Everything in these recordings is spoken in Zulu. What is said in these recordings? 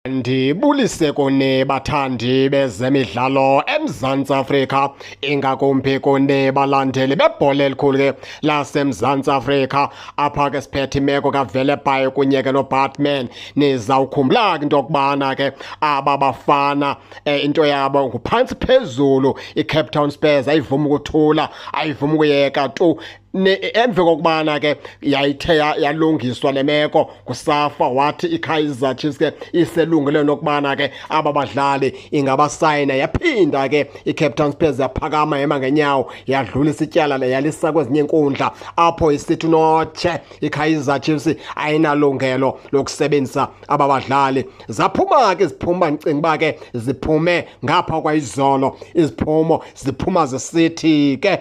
Ndibulise kuni bathandi bezemidlalo eMzantsi Afrika, ingakumbi kuni balandeli bebhola elikhulu ke laseMzantsi Afrika. Apha ke siphethe imeko kaVelebhayi kunye ke noBatman. Nizawukhumbula into yokubana ke aba bafana into yabo nguphantsi phezulu. iCape Town Spurs ayivuma ukuthula, ayivuma ukuyeka tu. Emva kokubana ke yayithe yalungiswa le meko kusafa wathi iKaizer Chiefs ke iselungele nokubana ke aba badlali ingabasayina, yaphinda ke iCape Town Spurs yaphakama hema ngenyawo yadlulisa ityala le yalisa kwezinye inkundla apho isithi notshe iKaizer Chiefs ayinalungelo lokusebenzisa aba badlali. Zaphuma ke iziphumo, ndicinga uba ke ziphume ngapha kwayizolo, iziphumo ziphuma zisithi ke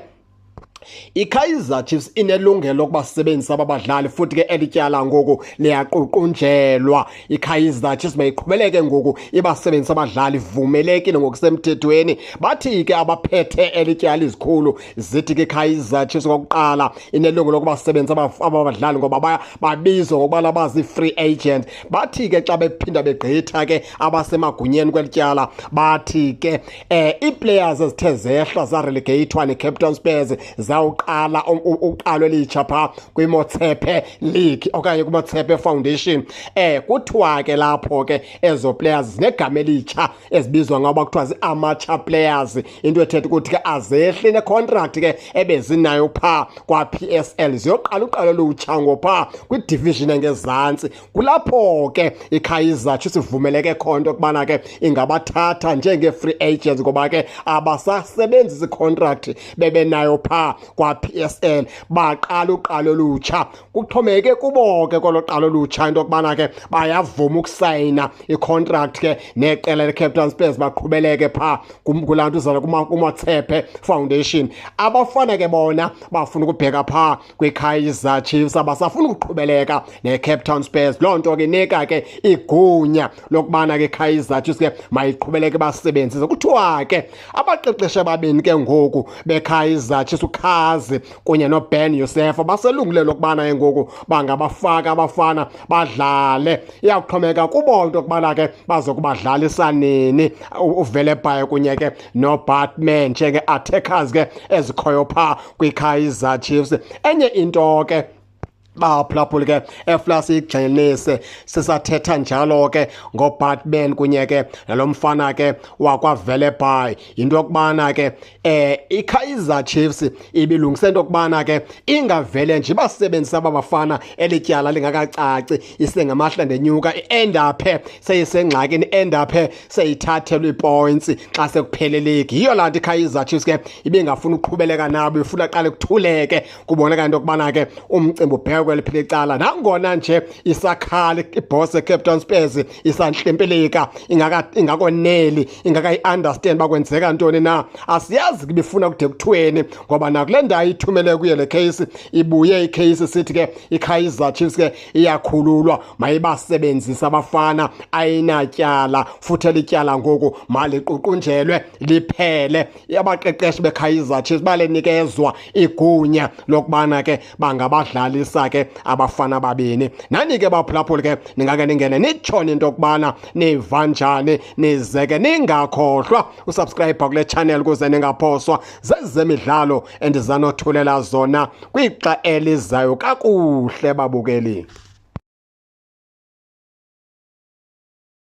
iKaizer Chiefs inelungelo lokubasebenzisa abadlali futhi ke elityala ngoku liyaququnjelwa. iKaizer Chiefs mayiqhubeleke ngoku ibasebenzisa abadlali, vumelekile ngokusemthethweni. Bathi ke abaphethe elityala izikhulu zithi ke iKaizer Chiefs kokuqala inelungelo lokubasebenzisa abadlali ngoba babizwa ngokuba bazi free agent. Bathi ke xa bephinda begqitha ke abasemagunyeni kwelityala, bathi ke ii-players ezithe zehla zarelegatwa neCape Town Spurs zawuqala uqalo elitsha phaa kwiMotsepe League okanye kwiMotsepe Foundation. Kuthiwa ke lapho ke ezo players zinegama elitsha ezibizwa ngoba kuthiwa zii-amateur players, into ethetha ukuthi ke azehli necontract ke ebezinayo phaa kwa-PSL, ziyoqala uqalo olutsha ngophaa kwidivision engezantsi. Kulapho ke iKaizer Chiefs ivumeleke khona ukubana ke ingabathatha njenge-free agents ngoba ke abasasebenzisi icontract bebenayo phaa kwa-PSL, baqala uqalo olutsha. Kuxhomeke kubo ke kolo qalo olutsha into yokubana ke bayavuma ukusayina icontract ke neqela leCape Town Spurs baqhubeleke phaa kulaa nto uzala kuMotsepe Foundation. Abafana ke bona bafuna ukubheka phaa kwiKaizer Chiefs, abasafuna ukuqhubeleka neCape Town Spurs. Loo nto ke inika ke igunya lokubana ke iKaizer Chiefs ke mayiqhubeleke basebenzise. Kuthiwa ke abaqeqeshe ababini ke ngoku beKaizer Chiefs, uKhazi kunye noBen Yosef, baselungile lokubana ngoku bangabafaka abafana badlale. Iyawuxhomeka kubo into yokubana ke bazokubadlalisa nini uVelebhayi kunye ke noBatman njenge-attackers ke ezikhoyo phaa kwiKaizer Chiefs. Enye into ke baphulaphuli ke eflasi ikujenelise sisathetha njalo ke ngoBatman kunye ke nalo mfana ke wakwaVelebhayi, into yokubana ke iKaizer Chiefs ibilungise into yokubana ke ingavele nje basebenzisa abafana elityala lingakacaci, isengamahla ndenyuka, iendaphe seyisengxakini, endaphe seyithathelwa iipoints xa sekuphele league. Yiyo laa nto iKaizer Chiefs ke ibingafuna uqhubeleka nabo, ifuna qale kuthuleke, kuboneka into yokubana ke umcimbi ubhekwe kweliphile icala. Nangona nje isakhala iboss eCape Town Spurs isanhlempeleka, ingakoneli, ingakayi-understand bakwenzeka ntoni na, asiyazi bifuna kude kuthweni ngoba nakule ndawo ithumele kuyo le case ibuye icase sithi ke iKaizer Chiefs ke iyakhululwa, mayibasebenzisa abafana, ayinatyala futhi elityala ngoku maliququnjelwe liphele. Abaqeqeshi beKaizer Chiefs balenikezwa igunya lokubana ke bangabadlalisa ke abafana babini. Nani ke baphulaphuli ke ningake ningene nitshone into yokubana niva njani, nizeke ningakhohlwa usubscribe kule channel ukuze ningaphoswa zezemidlalo endizanothulela zona kwixa elizayo kakuhle babukeli.